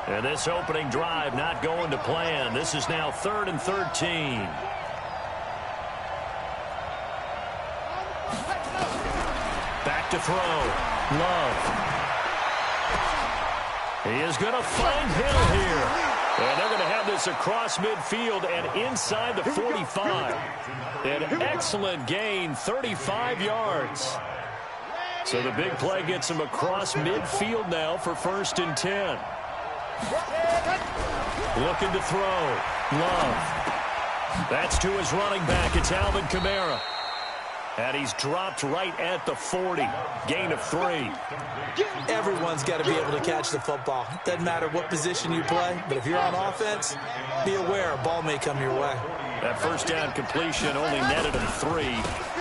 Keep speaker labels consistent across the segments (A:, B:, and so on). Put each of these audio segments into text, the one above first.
A: And this opening drive not going to plan. This is now 3rd and 13. Back to throw. Love. He is going to find Hill here. And they're going to have this across midfield and inside the 45. An excellent gain, 35 yards. So the big play gets him across midfield now for 1st and 10. Looking to throw. Love. That's to his running back. It's Alvin Kamara. And he's dropped right at the 40. Gain of 3.
B: Everyone's got to be able to catch the football. Doesn't matter what position you play, but if you're on offense, be aware a ball may come your way.
A: That first down completion only netted him 3.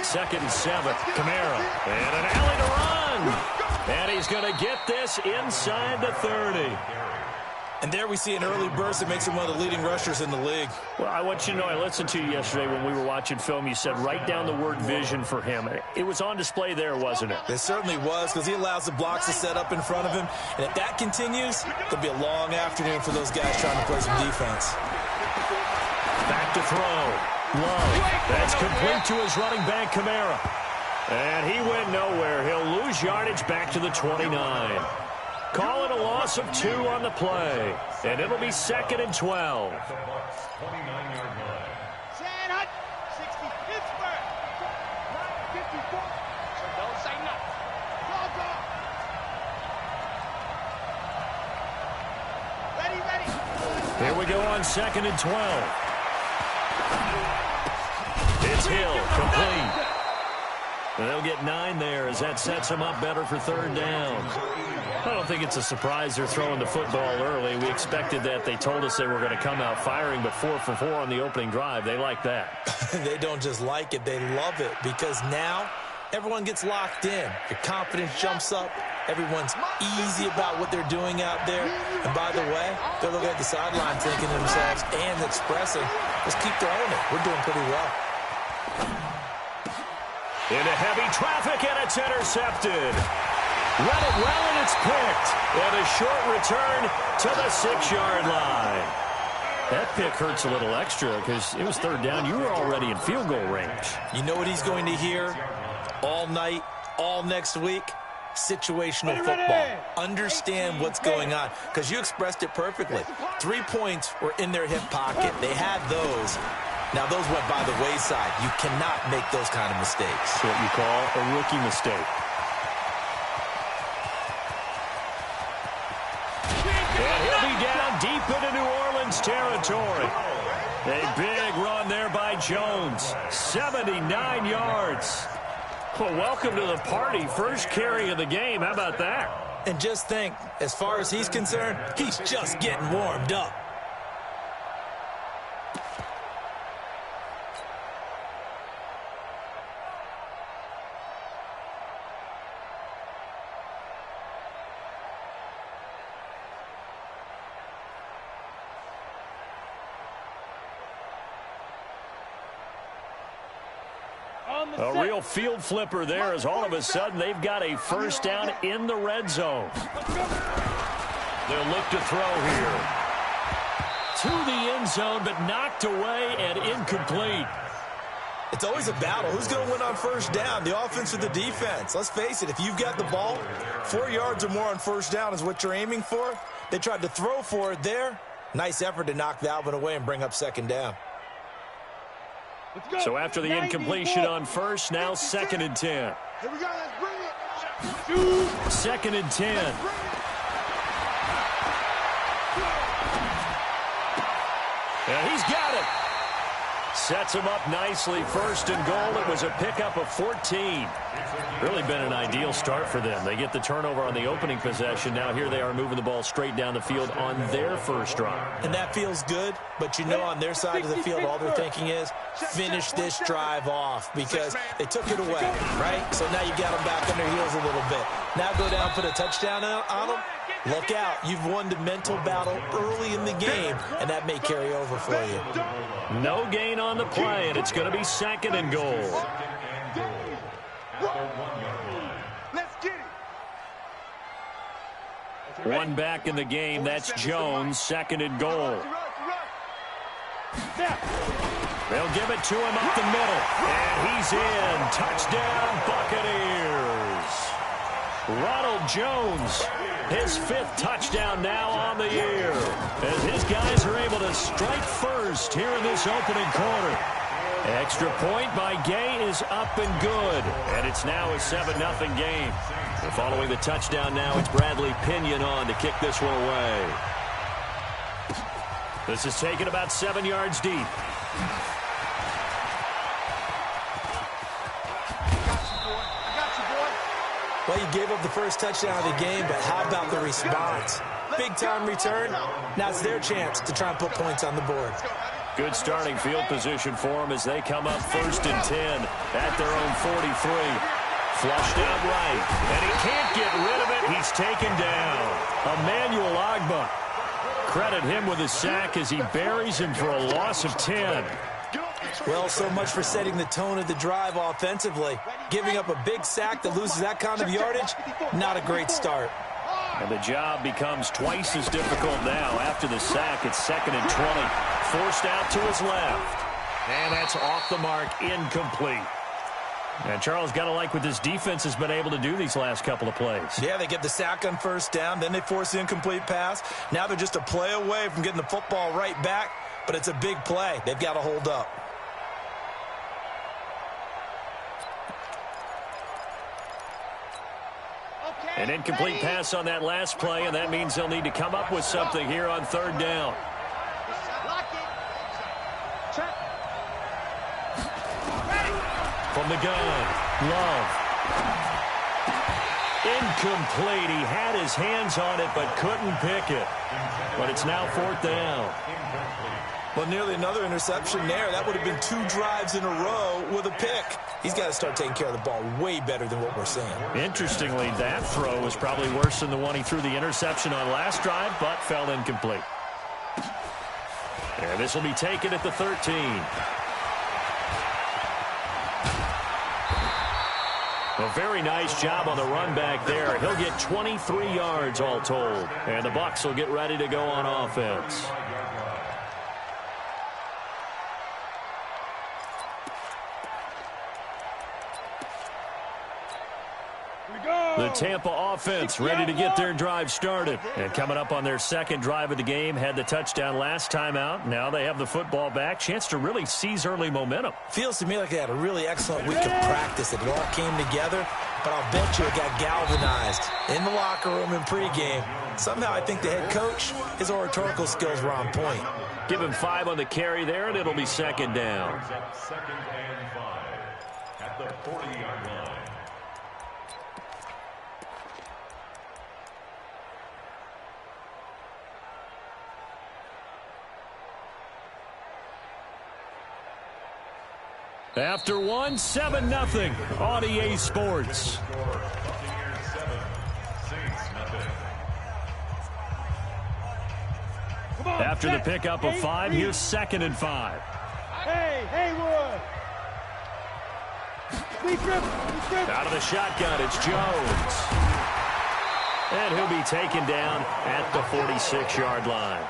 A: 2nd and 7. Kamara. And an alley to run. And he's going to get this inside the 30.
B: And there we see an early burst that makes him one of the leading rushers in the league.
A: Well, I want you to know, I listened to you yesterday when we were watching film. You said write down the word vision for him. It was on display there, wasn't it?
B: It certainly was, because he allows the blocks to set up in front of him. And if that continues, it'll be a long afternoon for those guys trying to play some defense.
A: Back to throw. Love. That's complete to his running back, Kamara. And he went nowhere. He'll lose yardage back to the 29. Call it a loss of 2 on the play. And it'll be 2nd and 12. Here we go on 2nd and 12. It's Hill, complete. And they'll get 9 there as that sets him up better for 3rd down. I don't think it's a surprise they're throwing the football early. We expected that. They told us they were going to come out firing, but 4 for 4 on the opening drive. They like that.
B: They don't just like it, they love it, because now everyone gets locked in. Your confidence jumps up. Everyone's easy about what they're doing out there. And by the way, they're looking at the sideline thinking to themselves and expressing, let's keep throwing it. We're doing pretty well.
A: Into heavy traffic, and it's intercepted. Read it well, and it's picked. And a short return to the 6-yard line. That pick hurts a little extra because it was 3rd down. You were already in field goal range.
B: You know what he's going to hear all night, all next week? Situational football. Understand what's going on, because you expressed it perfectly. 3 points were in their hip pocket. They had those. Now, those went by the wayside. You cannot make those kind of mistakes.
A: It's what you call a rookie mistake. And he'll be down deep into New Orleans territory. A big run there by Jones. 79 yards. Well, welcome to the party. First carry of the game. How about that?
B: And just think, as far as he's concerned, he's just getting warmed up.
A: A real field flipper there as all of a sudden they've got a first down in the red zone. They'll look to throw here. To the end zone, but knocked away and incomplete.
B: It's always a battle. Who's going to win on first down, the offense or the defense? Let's face it, if you've got the ball, 4 yards or more on first down is what you're aiming for. They tried to throw for it there. Nice effort to knock that one away and bring up 2nd down.
A: So after the incompletion on first, now 2nd and 10.
C: Here we go, let's bring it.
A: 2nd and 10. And he's got it. Sets him up nicely. 1st and goal. It was a pickup of 14. Really been an ideal start for them. They get the turnover on the opening possession. Now here they are moving the ball straight down the field on their first drive.
B: And that feels good, but you know on their side of the field all they're thinking is finish this drive off because they took it away, right? So now you got them back on their heels a little bit. Now go down, put a touchdown on them. Look out. You've won the mental battle early in the game, and that may carry over for you.
A: No gain on the play, and it's going to be 2nd and goal.
C: Let's get it.
A: One back in the game. That's Jones, second and goal. They'll give it to him up the middle. And he's in. Touchdown, Buccaneers. Ronald Jones, his 5th touchdown now on the year, as his guys are able to strike first here in this opening quarter. Extra point by Gay is up and good, and it's now a 7-0 game. And following the touchdown now, it's Bradley Pinion on to kick this one away. This is taken about 7 yards deep.
B: Well, you gave up the first touchdown of the game, but how about the response? Big-time return. Now it's their chance to try and put points on the board.
A: Good starting field position for them as they come up 1st and 10 at their own 43. Flushed out right, and he can't get rid of it. He's taken down. Emmanuel Ogbah. Credit him with a sack as he buries him for a loss of 10.
B: Well, so much for setting the tone of the drive offensively. Giving up a big sack that loses that kind of yardage, not a great start.
A: And the job becomes twice as difficult now. After the sack, it's 2nd and 20. Forced out to his left. And that's off the mark, incomplete. And Charles, got to like what this defense has been able to do these last couple of plays.
B: Yeah, they get the sack on 1st down, then they force the incomplete pass. Now they're just a play away from getting the football right back, but it's a big play. They've got to hold up.
A: An incomplete pass on that last play, and that means they'll need to come up with something here on 3rd down. From the gun, Love. Incomplete. He had his hands on it but couldn't pick it. But it's now 4th down.
B: Well, nearly another interception there. That would have been 2 drives in a row with a pick. He's got to start taking care of the ball way better than what we're seeing. Interestingly,
A: that throw was probably worse than the one he threw the interception on last drive, but fell incomplete. And this will be taken at the 13. A very nice job on the run back there. He'll get 23 yards all told. And the Bucs will get ready to go on offense. The Tampa offense ready to get their drive started. And coming up on their 2nd drive of the game, had the touchdown last time out. Now they have the football back. Chance to really seize early momentum.
B: Feels to me like they had a really excellent week of practice. It all came together, but I'll bet you it got galvanized in the locker room in pregame. Somehow I think the head coach, his oratorical skills were on point.
A: Give him 5 on the carry there, and it'll be 2nd down.
D: 2nd and 5 at the 40-yard line.
A: After one, 7-0 on EA Sports. After the pickup of 5, here's 2nd and 5.
C: Hey, Haywood.
A: Out of the shotgun, it's Jones. And he'll be taken down at the 46-yard line.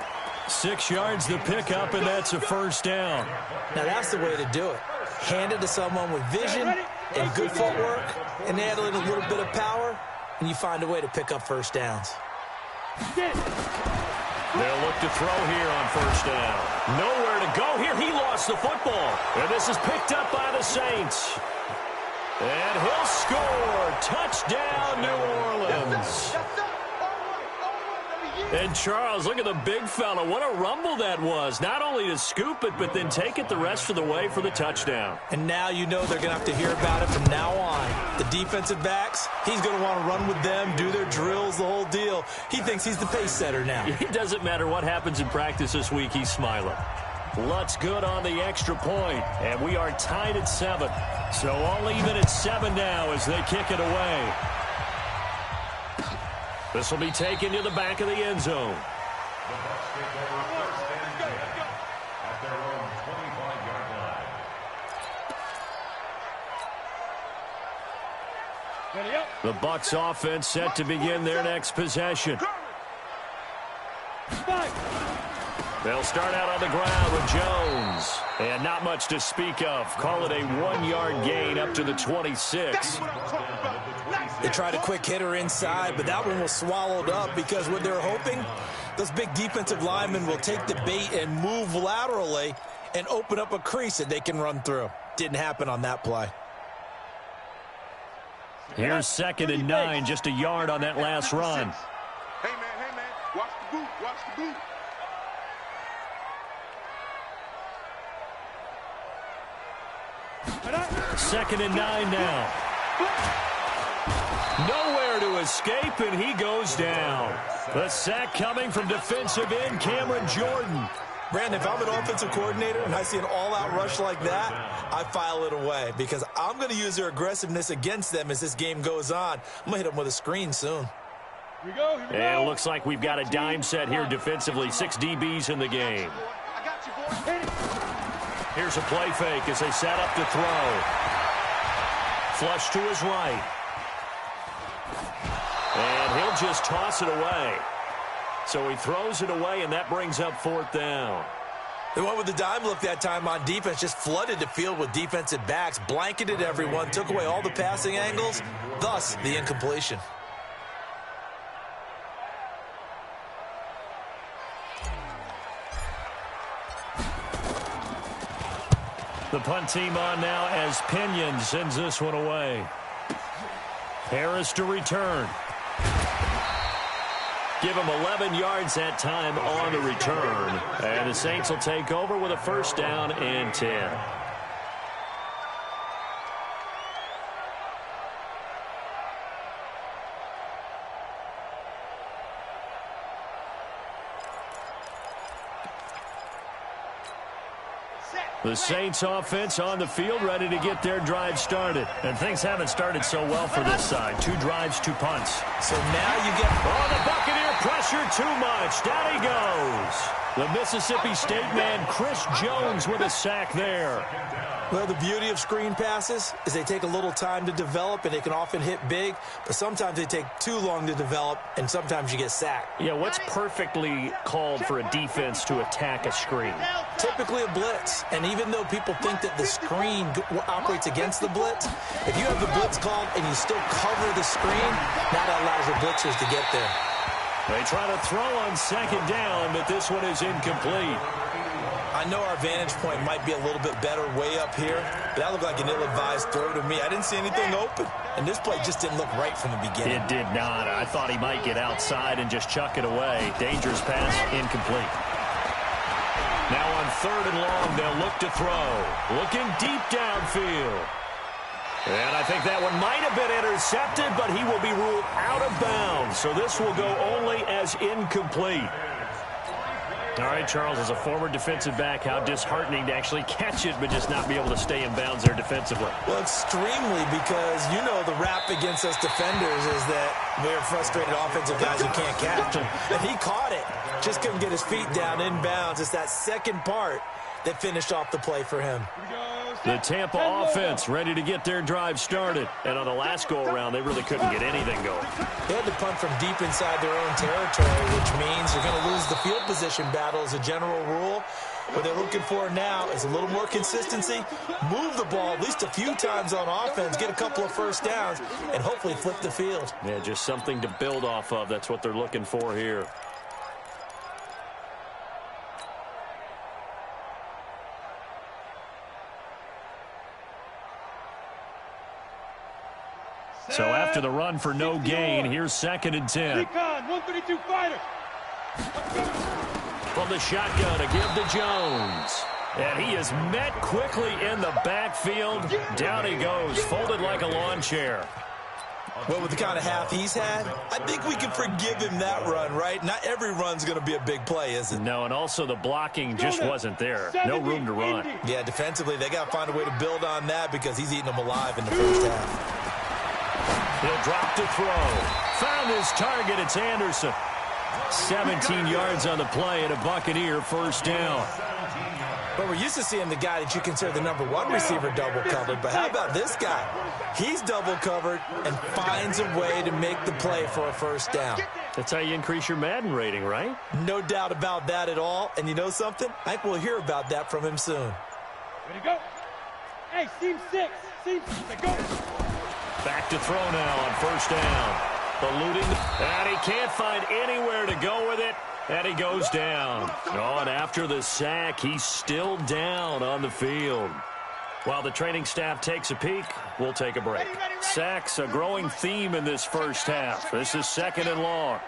A: 6 yards the pickup, and that's a 1st down.
B: Now that's the way to do it. Hand it to someone with vision and good footwork, and add in a little bit of power, and you find a way to pick up 1st downs.
A: They'll look to throw here on 1st down. Nowhere to go here. He lost the football. And this is picked up by the Saints. And he'll score. Touchdown, New Orleans. And Charles, look at the big fella. What a rumble that was. Not only to scoop it, but then take it the rest of the way for the touchdown.
B: And now you know they're going to have to hear about it from now on. The defensive backs, he's going to want to run with them, do their drills, the whole deal. He thinks he's the pace setter now.
A: It doesn't matter what happens in practice this week. He's smiling. Lutz good on the extra point, and we are tied at 7. So all even at 7 now as they kick it away. This will be taken to the back of the end zone. The Bucs offense set to begin their next possession. They'll start out on the ground with Jones. And not much to speak of. Call it a 1-yard gain up to the 26.
B: They tried a quick hitter inside, but that one was swallowed up because what they're hoping, those big defensive linemen will take the bait and move laterally and open up a crease that they can run through. Didn't happen on that play.
A: Here's 2nd and 9, just a yard on that last run.
E: Hey, man, watch the boot, watch the boot.
A: Second and 9 now. Nowhere to escape, and he goes down. The sack coming from defensive end Cameron Jordan.
B: Brandon, if I'm an offensive coordinator and I see an all-out rush like that, I file it away because I'm going to use their aggressiveness against them as this game goes on. I'm going to hit them with a screen soon.
C: Here we go.
A: And it looks like we've got a dime set here defensively. 6 DBs in the game. Here's a play fake as they set up to throw. Flush to his right. And he'll just toss it away. So he throws it away, and that brings up 4th down.
B: They went with the dime look that time on defense, just flooded the field with defensive backs, blanketed everyone, took away all the passing angles, thus the incompletion.
A: The punt team on now as Pinion sends this one away. Harris to return. Give him 11 yards that time on the return. And the Saints will take over with a 1st down and 10. The Saints offense on the field ready to get their drive started. And things haven't started so well for this side. 2 drives, 2 punts.
B: So now you get...
A: Oh, the Buccaneer pressure too much. Down he goes. The Mississippi State man, Chris Jones, with a sack there.
B: Well, the beauty of screen passes is they take a little time to develop, and they can often hit big, but sometimes they take too long to develop, and sometimes you get sacked.
A: Yeah, what's perfectly called for a defense to attack a screen?
B: Typically a blitz, and even though people think that the screen operates against the blitz, if you have the blitz called and you still cover the screen, that allows your blitzers to get there.
A: They try to throw on 2nd down, but this one is incomplete.
B: I know our vantage point might be a little bit better way up here, but that looked like an ill-advised throw to me. I didn't see anything open, and this play just didn't look right from the beginning.
A: It did not. I thought he might get outside and just chuck it away. Dangerous pass, incomplete. Now on 3rd and long, they'll look to throw. Looking deep downfield. And I think that one might have been intercepted, but he will be ruled out of bounds. So this will go only as incomplete. All right, Charles, as a former defensive back, how disheartening to actually catch it but just not be able to stay in bounds there defensively.
B: Well, extremely, because you know the rap against us defenders is that we're frustrated offensive guys who can't catch them. And he caught it. Just couldn't get his feet down in bounds. It's that second part that finished off the play for him.
A: The Tampa offense ready to get their drive started. And on the last go-around, they really couldn't get anything going.
B: They had to punt from deep inside their own territory, which means you're going to lose the field position battle as a general rule. What they're looking for now is a little more consistency, move the ball at least a few times on offense, get a couple of 1st downs, and hopefully flip the field.
A: Yeah, just something to build off of. That's what they're looking for here. So after the run for no gain, here's 2nd and 10.
C: Recon, 132 fighter.
A: From the shotgun to give to Jones. And he is met quickly in the backfield. Down he goes, folded like a lawn chair.
B: Well, with the kind of half he's had, I think we can forgive him that run, right? Not every run's going to be a big play, is it?
A: No, and also the blocking just wasn't there. No room to run.
B: Yeah, defensively, they got to find a way to build on that because he's eating them alive in the 1st half.
A: He'll drop to throw. Found his target. It's Anderson. 17 yards on the play and a Buccaneer 1st down.
B: But we're used to seeing the guy that you consider the #1 receiver double covered. But how about this guy? He's double covered and finds a way to make the play for a 1st down.
A: That's how you increase your Madden rating, right?
B: No doubt about that at all. And you know something? I think we'll hear about that from him soon.
C: Ready to go. Hey, seam 6. Seam 6. Go.
A: Back to throw now on first down. Eluding, and he can't find anywhere to go with it, and he goes down. Oh, and after the sack, he's still down on the field. While the training staff takes a peek, we'll take a break. Sacks, a growing theme in this first half. This is 2nd and long.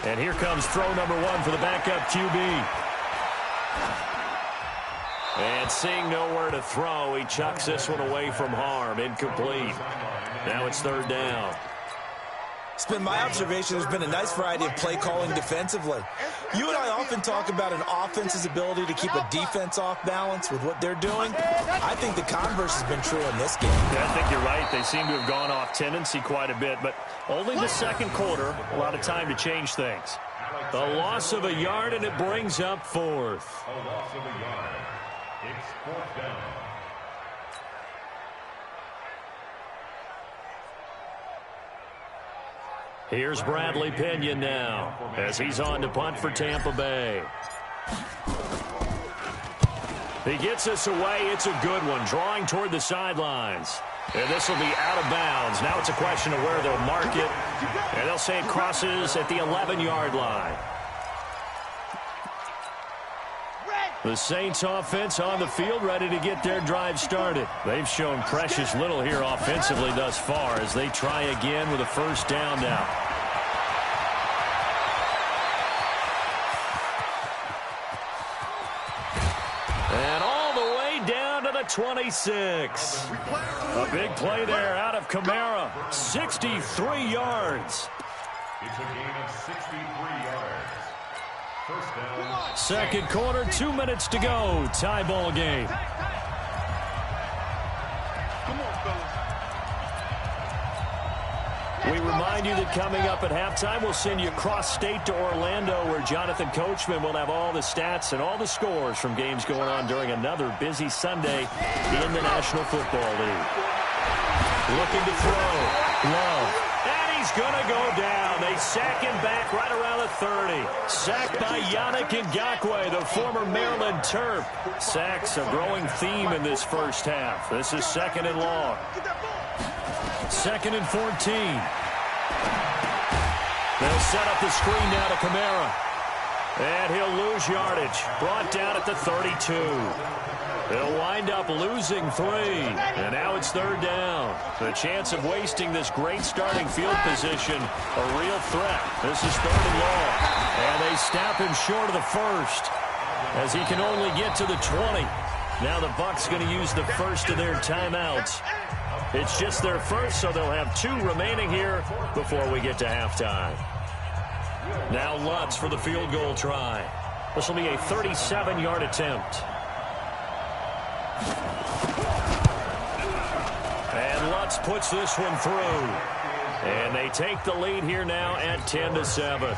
A: And here comes throw number 1 for the backup QB. And seeing nowhere to throw, he chucks this one away from harm. Incomplete. Now it's 3rd down.
B: It's been my observation there's been a nice variety of play calling defensively. You and I often talk about an offense's ability to keep a defense off balance with what they're doing. I think the converse has been true in this game.
A: Yeah, I think you're right. They seem to have gone off tendency quite a bit, but only the 2nd quarter, a lot of time to change things. The loss of a yard, and it brings up 4th.
D: A loss of a yard. It's 4th down.
A: Here's Bradley Pinion now as he's on to punt for Tampa Bay. He gets this away. It's a good one, drawing toward the sidelines. And this will be out of bounds. Now it's a question of where they'll mark it. And they'll say it crosses at the 11-yard line. The Saints offense on the field, ready to get their drive started. They've shown precious little here offensively thus far as they try again with a first down now. And all the way down to the 26. A big play there out of Kamara. 63 yards.
D: It's a gain of 63 yards. First down.
A: 2nd quarter, 2 minutes to go. Tie ball game.
E: Come on, fellas.
A: We remind you that coming up at halftime, we'll send you cross-state to Orlando, where Jonathan Coachman will have all the stats and all the scores from games going on during another busy Sunday in the National Football League. Looking to throw. Love. And he's going to go down. They sack him back right around the 30. Sacked by Yannick Ngakoue, the former Maryland Terp. Sacks a growing theme in this first half. This is 2nd and long. 2nd and 14. They'll set up the screen now to Kamara. And he'll lose yardage. Brought down at the 32. They'll wind up losing 3. And now it's 3rd down. The chance of wasting this great starting field position, a real threat. This is 3rd and long. And they snap him short of the 1st as he can only get to the 20. Now the Bucs going to use the first of their timeouts. It's just their first, so they'll have 2 remaining here before we get to halftime. Now Lutz for the field goal try. This will be a 37-yard attempt. And Lutz puts this one through. And they take the lead here now at 10-7.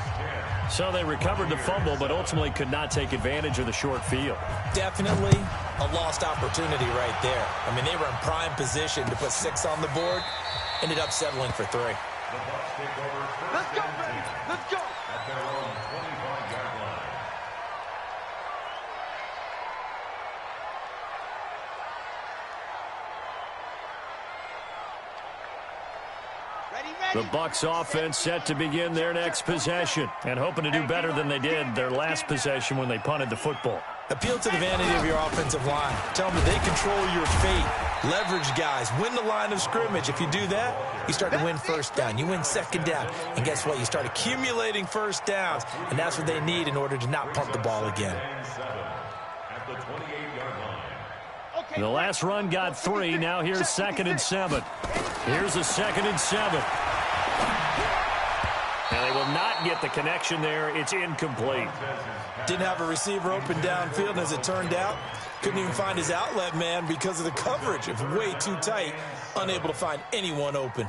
A: So they recovered the fumble, but ultimately could not take advantage of the short field.
B: Definitely a lost opportunity right there. I mean, they were in prime position to put 6 on the board. Ended up settling for 3.
D: The Bucs take over.
E: Let's go, baby. Let's go.
D: At their own 25-yard line.
A: The Bucs offense set to begin their next possession and hoping to do better than they did their last possession when they punted the football.
B: Appeal to the vanity of your offensive line. Tell them they control your fate. Leverage guys. Win the line of scrimmage. If you do that, you start to win first down. You win second down. And guess what? You start accumulating first downs. And that's what they need in order to not punt the ball again.
D: At the 28-yard line.
A: The last run got 3. Now here's 2nd and 7. Here's a 2nd and 7. And they will not get the connection there. It's incomplete.
B: Didn't have a receiver open downfield, and as it turned out, couldn't even find his outlet man because of the coverage. It was way too tight, unable to find anyone open.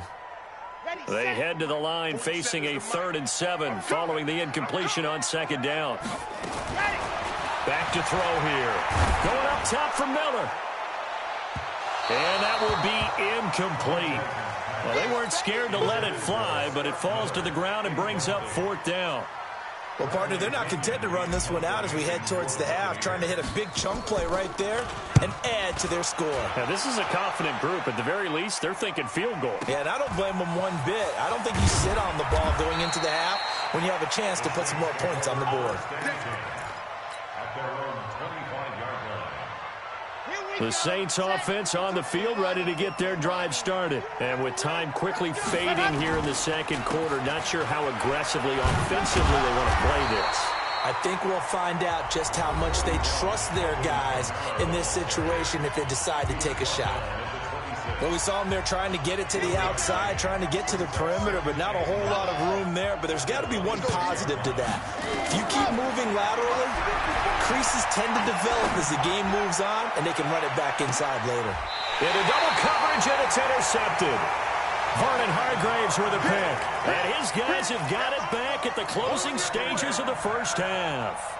A: They head to the line facing a 3rd and 7 following the incompletion on 2nd down. Back to throw here. Going up top for Miller. And that will be incomplete. Well, they weren't scared to let it fly, but it falls to the ground and brings up 4th down.
B: Well, partner, they're not content to run this one out as we head towards the half, trying to hit a big chunk play right there and add to their score.
A: Now, this is a confident group. At the very least, they're thinking field goal.
B: Yeah, and I don't blame them one bit. I don't think you sit on the ball going into the half when you have a chance to put some more points on the board.
A: The Saints offense on the field, ready to get their drive started. And with time quickly fading here in the second quarter, not sure how aggressively, offensively they want to play this.
B: I think we'll find out just how much they trust their guys in this situation if they decide to take a shot. Well, we saw them there trying to get it to the outside, trying to get to the perimeter, but not a whole lot of room there. But there's got to be one positive to that. If you keep moving laterally, creases tend to develop as the game moves on, and they can run it back inside later.
A: Into double coverage, and it's intercepted. Vernon Hargraves with a pick. And his guys have got it back at the closing stages of the first half.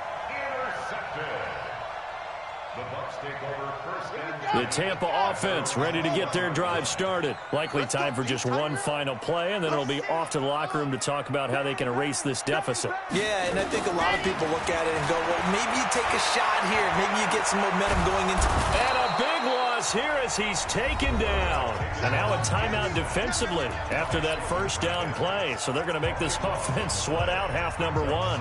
A: The Tampa offense ready to get their drive started. Likely time for just one final play, and then it'll be off to the locker room to talk about how they can erase this deficit.
B: Yeah, and I think a lot of people look at it and go, well, maybe you take a shot here. Maybe you get some momentum going into...
A: And a big loss here as he's taken down. And now a timeout defensively after that first down play. So they're going to make this offense sweat out half number one.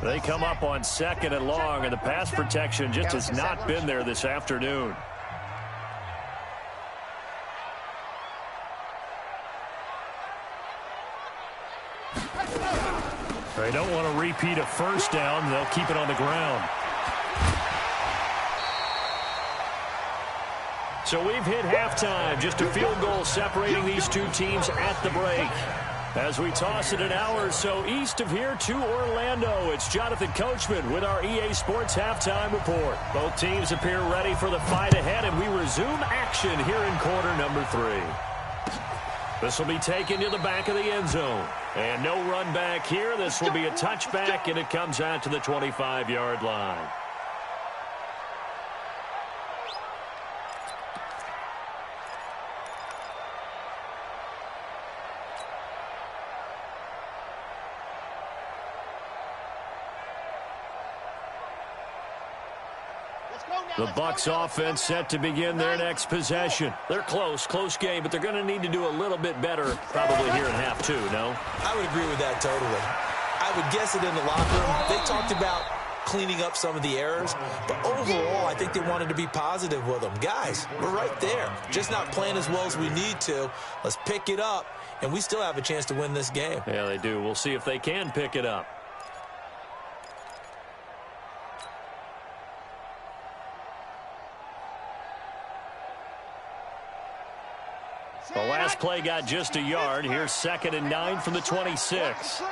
A: They come up on 2nd and long, and the pass protection just has not been there this afternoon. They don't want to repeat a first down. They'll keep it on the ground. So we've hit halftime. Just a field goal separating these two teams at the break. As we toss it an hour or so east of here to Orlando, it's Jonathan Coachman with our EA Sports Halftime Report. Both teams appear ready for the fight ahead, and we resume action here in quarter number 3. This will be taken to the back of the end zone. And no run back here. This will be a touchback, and it comes out to the 25-yard line. The Bucs offense set to begin their next possession. They're close game, but they're going to need to do a little bit better probably here in half 2, no?
B: I would agree with that totally. I would guess it in the locker room. They talked about cleaning up some of the errors, but overall, I think they wanted to be positive with them. Guys, we're right there. Just not playing as well as we need to. Let's pick it up, and we still have a chance to win this game.
A: Yeah, they do. We'll see if they can pick it up. The last play got just a yard. Here's 2nd and 9 from the 26.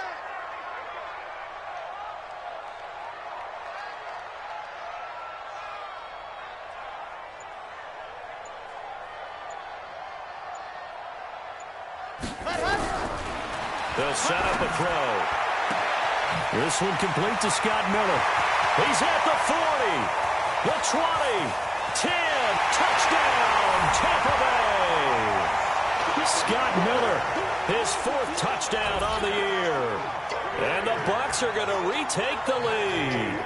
A: They'll set up a throw. This one complete to Scott Miller. He's at the 40, the 20, 10, touchdown, Tampa Bay. Scott Miller, his 4th touchdown on the year. And the Bucs are going to retake the lead.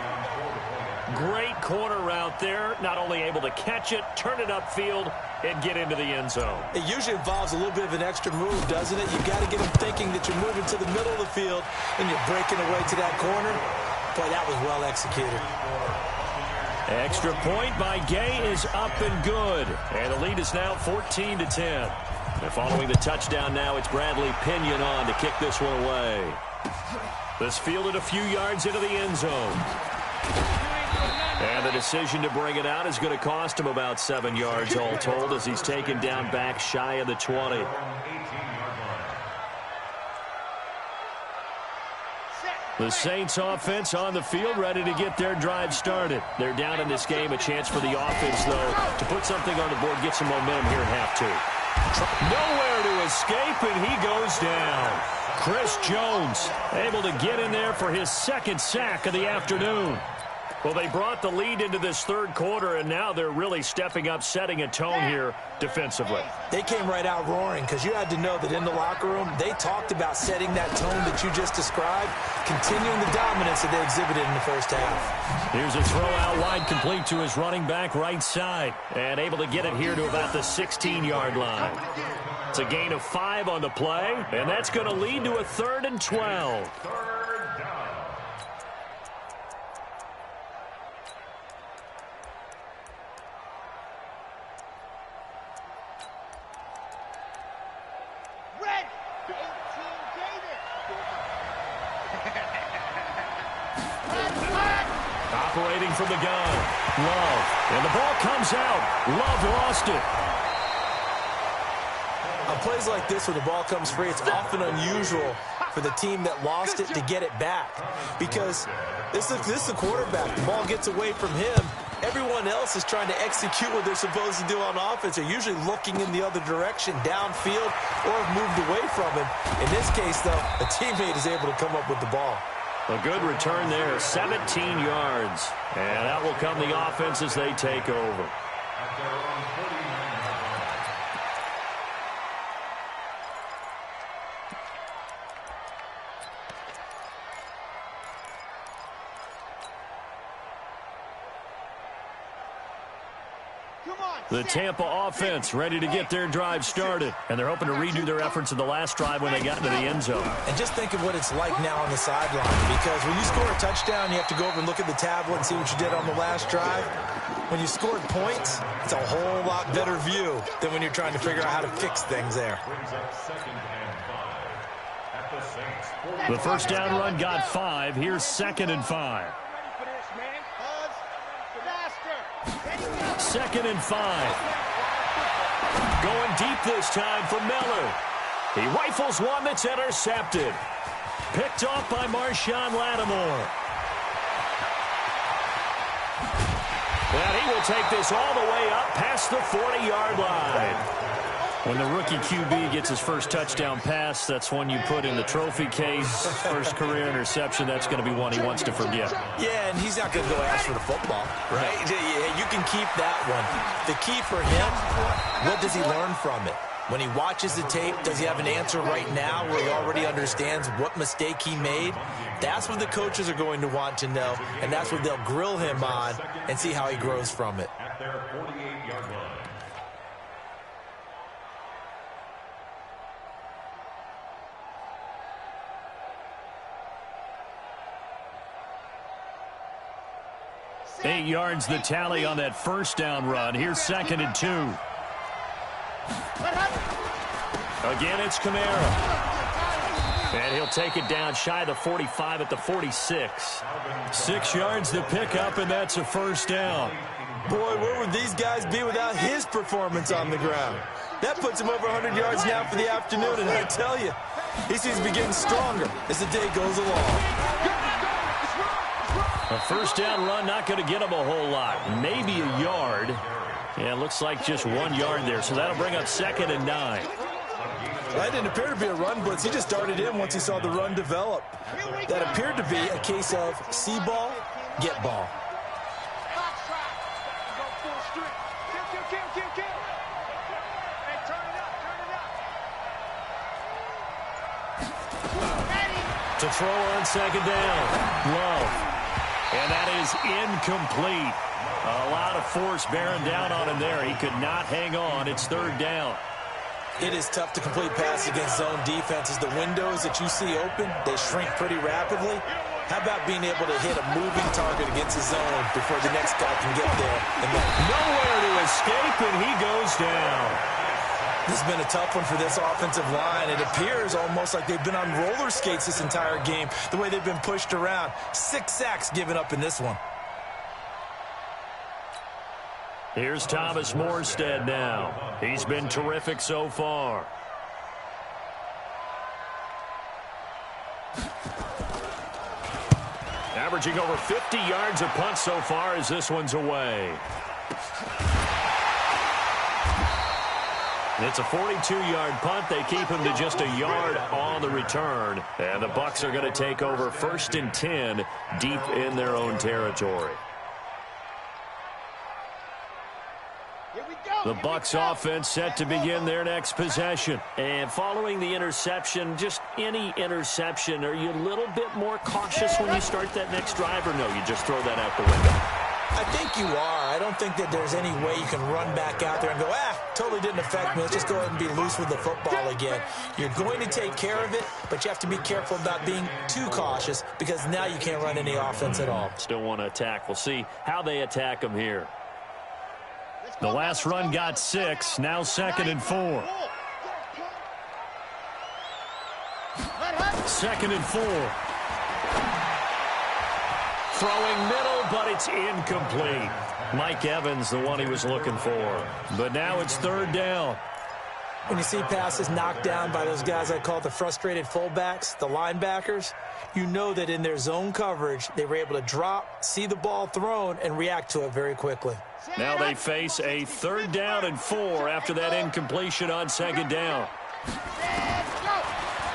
A: Great corner route there. Not only able to catch it, turn it upfield, and get into the end zone.
B: It usually involves a little bit of an extra move, doesn't it? You've got to get them thinking that you're moving to the middle of the field and you're breaking away to that corner. Boy, that was well executed.
A: Extra point by Gay is up and good. And the lead is now 14-10. And following the touchdown now, it's Bradley Pinion on to kick this one away. This fielded a few yards into the end zone. And the decision to bring it out is going to cost him about 7 yards all told as he's taken down back shy of the 20. The Saints offense on the field ready to get their drive started. They're down in this game. A chance for the offense, though, to put something on the board, get some momentum here in half 2. Nowhere to escape, and he goes down. Chris Jones able to get in there for his second sack of the afternoon. Well, they brought the lead into this third quarter, and now they're really stepping up, setting a tone here defensively.
B: They came right out roaring because you had to know that in the locker room, they talked about setting that tone that you just described, continuing the dominance that they exhibited in the first half.
A: Here's a throw out wide, complete to his running back right side, and able to get it here to about the 16-yard line. It's a gain of 5 on the play, and that's going to lead to a 3rd and 12. Operating from the gun, Love. And the ball comes out. Love lost it.
B: On plays like this where the ball comes free, it's often unusual for the team that lost it to get it back. Because this is the quarterback. The ball gets away from him. Everyone else is trying to execute what they're supposed to do on offense. They're usually looking in the other direction, downfield, or have moved away from him. In this case, though, a teammate is able to come up with the ball.
A: A good return there, 17 yards. And that will come the offense as they take over. The Tampa offense ready to get their drive started. And they're hoping to redo their efforts in the last drive when they got into the end zone.
B: And just think of what it's like now on the sideline. Because when you score a touchdown, you have to go over and look at the tablet and see what you did on the last drive. When you scored points, it's a whole lot better view than when you're trying to figure out how to fix things there.
A: The first down run got 5. Here's 2nd and 5. 2nd and 5. Going deep this time for Miller. He rifles one that's intercepted. Picked off by Marshawn Lattimore. And he will take this all the way up past the 40-yard line. When the rookie QB gets his first touchdown pass, that's one you put in the trophy case. First career interception, that's going to be one he wants to forget.
B: Yeah, and he's not going to go ask for the football, right? You can keep that one. The key for him, what does he learn from it? When he watches the tape, does he have an answer right now where he already understands what mistake he made? That's what the coaches are going to want to know, and that's what they'll grill him on and see how he grows from it.
D: At their 48-yard line.
A: Eight yards the tally on that first down run. Here's 2nd and 2. Again, it's Kamara. And he'll take it down shy of the 45 at the 46. 6 yards to pick up, and that's a first down.
B: Boy, where would these guys be without his performance on the ground? That puts him over 100 yards now for the afternoon, and I tell you, he seems to be getting stronger as the day goes along.
A: A first down run not going to get him a whole lot. Maybe a yard. Yeah, it looks like just 1 yard there. So that'll bring up 2nd and 9.
B: That didn't appear to be a run blitz. He just darted in once he saw the run develop. That appeared to be a case of see ball, get ball.
A: To throw on 2nd down. Love. And that is incomplete. A lot of force bearing down on him there. He could not hang on. It's 3rd down.
B: It is tough to complete pass against zone defenses. The windows that you see open, they shrink pretty rapidly. How about being able to hit a moving target against the zone before the next guy can get there? And
A: nowhere to escape, and he goes down.
B: This has been a tough one for this offensive line. It appears almost like they've been on roller skates this entire game, the way they've been pushed around. 6 sacks given up in this one.
A: Here's Thomas Morstead now. He's been terrific so far. Averaging over 50 yards a punt so far as this one's away. It's a 42-yard punt. They keep him to just a yard on the return. And the Bucs are going to take over 1st and 10 deep in their own territory. The Bucs offense set to begin their next possession. And following the interception, just any interception, are you a little bit more cautious when you start that next drive, or no, you just throw that out the window?
B: I think you are. I don't think that there's any way you can run back out there and go, totally didn't affect me. Let's just go ahead and be loose with the football again. You're going to take care of it, but you have to be careful about being too cautious because now you can't run any offense at all.
A: Still want to attack. We'll see how they attack them here. The last run got 6. Now 2nd and 4. 2nd and 4. Throwing middle, but it's incomplete. Mike Evans, the one he was looking for. But now it's 3rd down.
B: When you see passes knocked down by those guys I call the frustrated fullbacks, the linebackers, you know that in their zone coverage, they were able to drop, see the ball thrown, and react to it very quickly.
A: Now they face a 3rd down and 4 after that incompletion on 2nd down.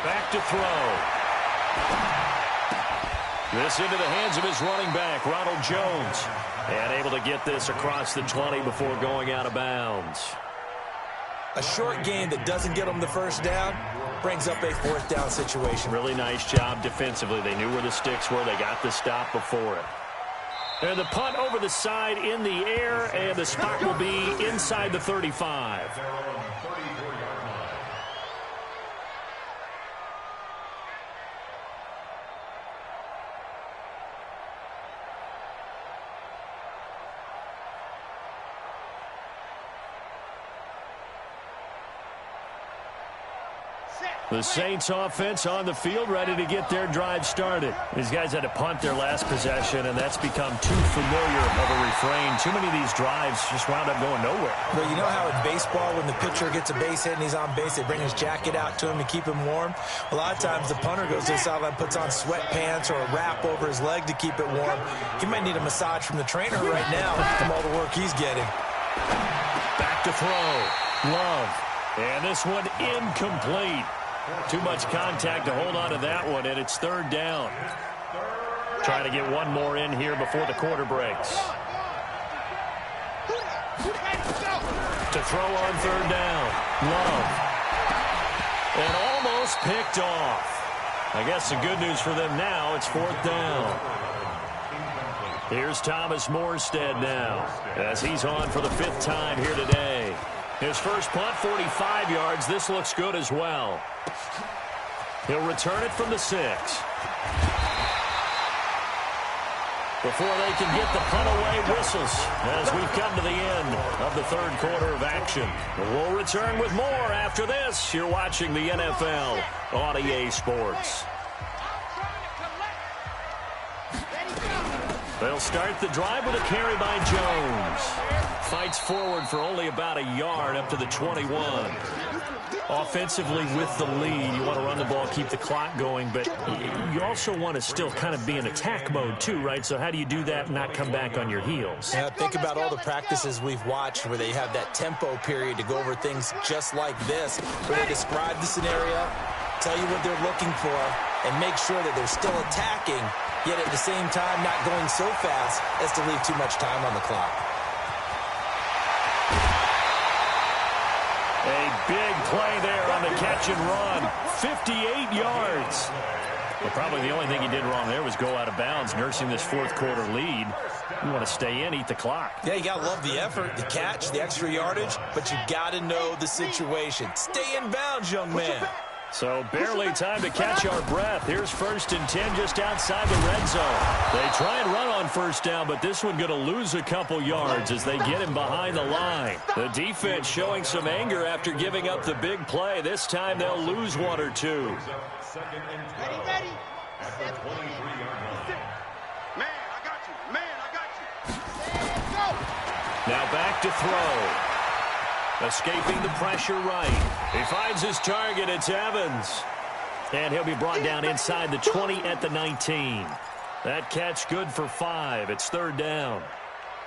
A: Back to throw. This into the hands of his running back, Ronald Jones. And able to get this across the 20 before going out of bounds.
B: A short game that doesn't get them the 1st down brings up a 4th down situation.
A: Really nice job defensively. They knew where the sticks were. They got the stop before it. And the punt over the side in the air, and the spot will be inside the 35. The Saints offense on the field, ready to get their drive started. These guys had to punt their last possession, and that's become too familiar of a refrain. Too many of these drives just wound up going nowhere.
B: Well, you know how in baseball, when the pitcher gets a base hit and he's on base, they bring his jacket out to him to keep him warm? A lot of times the punter goes to the sideline, puts on sweatpants or a wrap over his leg to keep it warm. He might need a massage from the trainer right now from all the work he's getting.
A: Back to throw. Love. And this one incomplete. Too much contact to hold on to that one, and it's 3rd down. Trying to get one more in here before the quarter breaks. To throw on 3rd down. Love. And almost picked off. I guess the good news for them now, it's 4th down. Here's Thomas Morstead now, as he's on for the 5th time here today. His first punt, 45 yards. This looks good as well. He'll return it from the 6. Before they can get the punt away, whistles as we've come to the end of the 3rd quarter of action. We'll return with more after this. You're watching the NFL on EA Sports. They'll start the drive with a carry by Jones. Fights forward for only about a yard up to the 21. Offensively with the lead, you want to run the ball, keep the clock going, but you also want to still kind of be in attack mode too, right? So how do you do that and not come back on your heels?
B: Yeah, think about all the practices we've watched where they have that tempo period to go over things just like this, where they describe the scenario, tell you what they're looking for, and make sure that they're still attacking, yet at the same time not going so fast as to leave too much time on the clock.
A: A big play there on the catch and run. 58 yards. Well, probably the only thing he did wrong there was go out of bounds, nursing this 4th quarter lead. You want to stay in, eat the clock.
B: Yeah, you got to love the effort, the catch, the extra yardage, but you got to know the situation. Stay in bounds, young man.
A: So barely time to catch our breath. Here's 1st and 10 just outside the red zone. They try and run on 1st down, but this one going to lose a couple yards as they get him behind the line. The defense showing some anger after giving up the big play. This time they'll lose 1 or 2.
E: Ready, ready. At the 23-yard line. Man, I got you. Man, I got you.
A: Now back to throw. Escaping the pressure right. He finds his target. It's Evans. And he'll be brought down inside the 20 at the 19. That catch good for 5. It's 3rd down.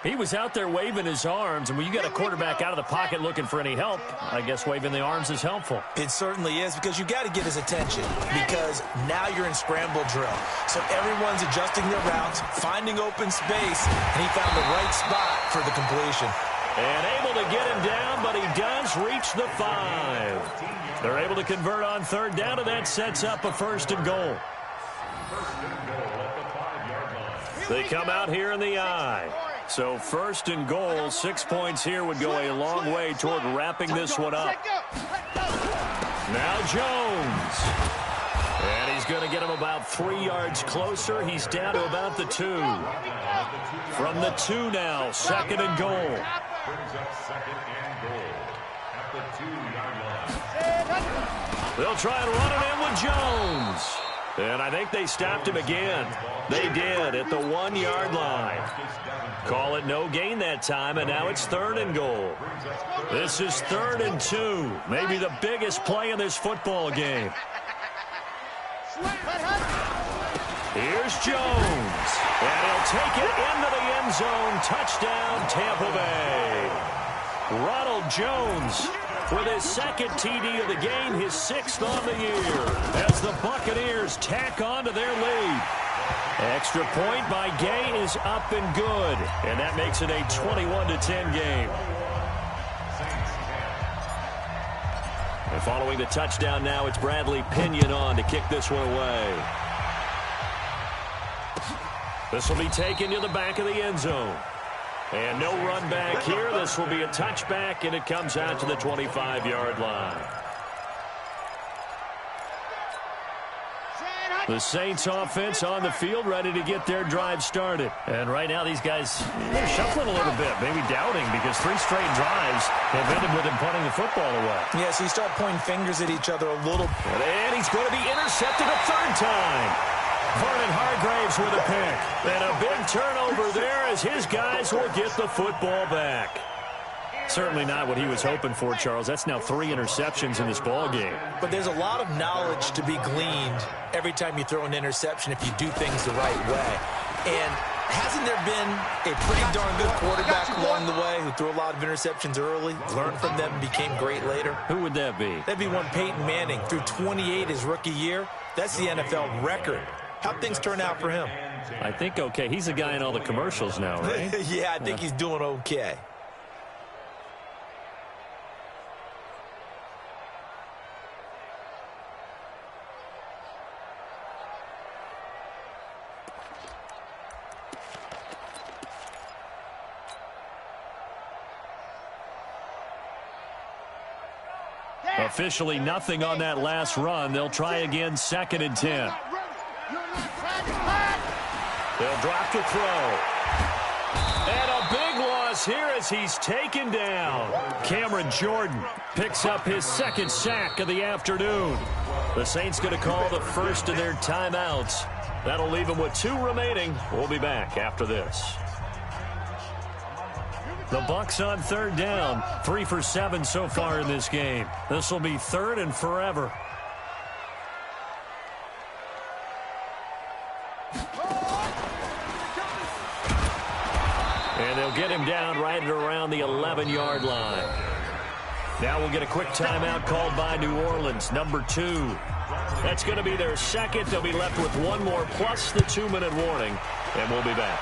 A: He was out there waving his arms, and when you got a quarterback out of the pocket looking for any help, I guess waving the arms is helpful.
B: It certainly is, because you got to get his attention, because now you're in scramble drill. So everyone's adjusting their routes, finding open space, and he found the right spot for the completion.
A: And able to get him down, but he does reach the 5. They're able to convert on third down, and that sets up a 1st and goal. They come out here in the I. So 1st and goal, 6 points here would go a long way toward wrapping this one up. Now Jones. And he's going to get him about 3 yards closer. He's down to about the 2. From the 2 now, 2nd and goal.
D: Brings up 2nd and goal at the 2-yard line.
A: They'll try and run it in with Jones. And I think they stopped him again. They did at the 1-yard line. Call it no gain that time, and now it's 3rd and goal. This is 3rd and 2. Maybe the biggest play in this football game. Here's Jones. And he'll take it into the end zone. Touchdown, Tampa Bay. Ronald Jones with his 2nd TD of the game, his 6th on the year, as the Buccaneers tack on to their lead. Extra point by Gay is up and good, and that makes it a 21-10 game. And following the touchdown now, it's Bradley Pinion on to kick this one away. This will be taken to the back of the end zone. And no run back here. This will be a touchback, and it comes out to the 25-yard line. The Saints offense on the field, ready to get their drive started. And right now these guys, they're shuffling a little bit, maybe doubting, because 3 straight drives have ended with him punting the football away.
B: Yeah, so you start pointing fingers at each other a little.
A: And he's going to be intercepted a 3rd time. Vernon Hargraves with a pick. And a big turnover there as his guys will get the football back. Certainly not what he was hoping for, Charles. That's now 3 interceptions in this ball game.
B: But there's a lot of knowledge to be gleaned every time you throw an interception if you do things the right way. And hasn't there been a pretty darn good quarterback along the way who threw a lot of interceptions early, learned from them, and became great later?
A: Who would that be?
B: That'd be one Peyton Manning. Threw 28 his rookie year. That's the NFL record. How'd things turn out for him?
A: I think okay. He's a guy in all the commercials now, right?
B: Yeah, I think he's doing okay.
A: Officially nothing on that last run. They'll try again, 2nd and 10. They'll drop to throw. And a big loss here as he's taken down. Cameron Jordan picks up his 2nd sack of the afternoon. The Saints going to call the first of their timeouts. That'll leave them with 2 remaining. We'll be back after this. The Bucs on 3rd down. 3 for 7 so far in this game. This will be 3rd and forever. And they'll get him down right at around the 11-yard line. Now we'll get a quick timeout called by New Orleans, number 2. That's going to be their 2nd. They'll be left with 1 more plus the 2-minute warning, and we'll be back.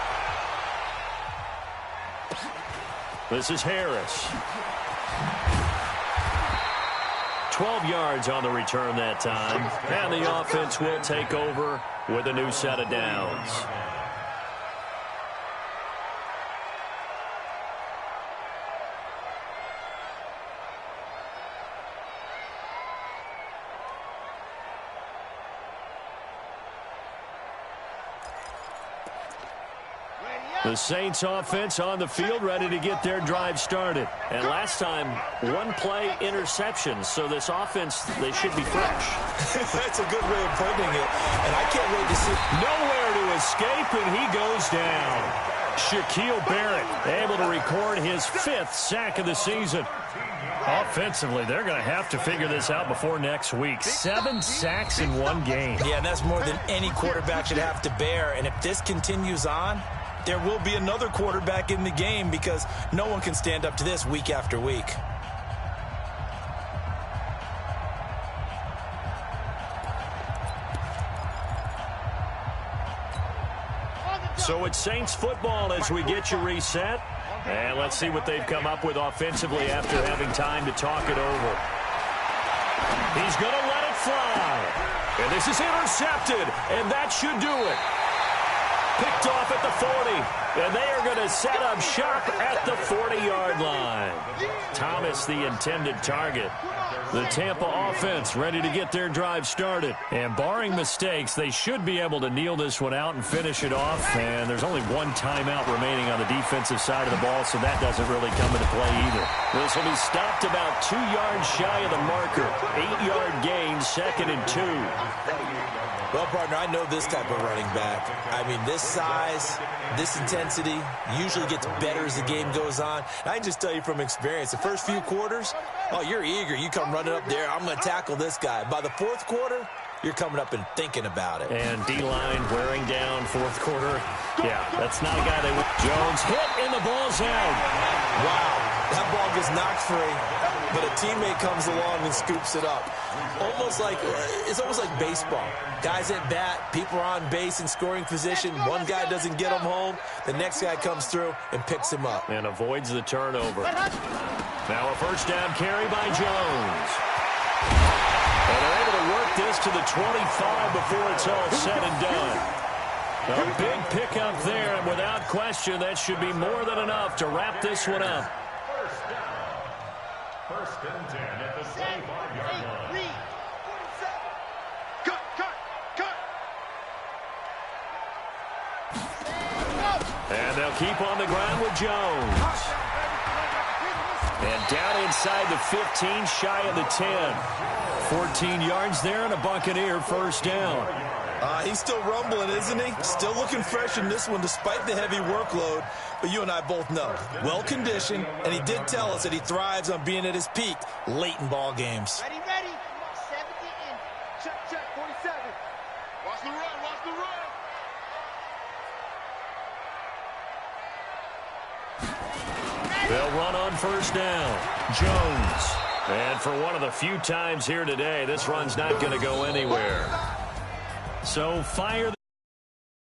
A: This is Harris. 12 yards on the return that time. And the offense will take over with a new set of downs. The Saints offense on the field, ready to get their drive started. And last time, 1-play interceptions. So this offense, they should be fresh.
B: That's a good way of putting it. And I can't wait to see.
A: Nowhere to escape, and he goes down. Shaquille Barrett able to record his 5th sack of the season. Offensively, they're going to have to figure this out before next week. 7 sacks in 1 game.
B: Yeah, and that's more than any quarterback should have to bear. And if this continues on, there will be another quarterback in the game because no one can stand up to this week after week.
A: So it's Saints football as we get you reset. And let's see what they've come up with offensively after having time to talk it over. He's going to let it fly. And this is intercepted, and that should do it. Picked off at the 40, and they are going to set up shop at the 40-yard line. Thomas, the intended target. The Tampa offense ready to get their drive started. And barring mistakes, they should be able to kneel this one out and finish it off. And there's only one timeout remaining on the defensive side of the ball, so that doesn't really come into play either. This will be stopped about 2 yards shy of the marker. 8-yard gain, 2nd and 2.
B: Well, partner, I know this type of running back. I mean, this size, this intensity usually gets better as the game goes on. And I can just tell you from experience, the first few quarters, oh, you're eager. You come running up there, I'm going to tackle this guy. By the fourth quarter, you're coming up and thinking about it.
A: And D-line wearing down fourth quarter. Yeah, that's not a guy they want. Jones hit, and the ball's out.
B: Wow, that ball gets knocked free, but a teammate comes along and scoops it up. It's almost like baseball. Guys at bat, people are on base in scoring position. One guy doesn't get him home. The next guy comes through and picks him up.
A: And avoids the turnover. Now a first down carry by Jones. And they're able to work this to the 25 before it's all said and done. A big pickup there, and without question, that should be more than enough to wrap this one up.
D: First down. First and 10 at the 25-yard line.
A: And they'll keep on the ground with Jones. And down inside the 15, shy of the 10. 14 yards there and a Buccaneer first down.
B: He's still rumbling, isn't he? Still looking fresh in this one despite the heavy workload. But you and I both know, well-conditioned, and he did tell us that he thrives on being at his peak late in ball games.
E: Ready. 70 in. Check, 47. Watch the run.
A: They'll run on first down. Jones. And for one of the few times here today, this run's not going to go anywhere. So fire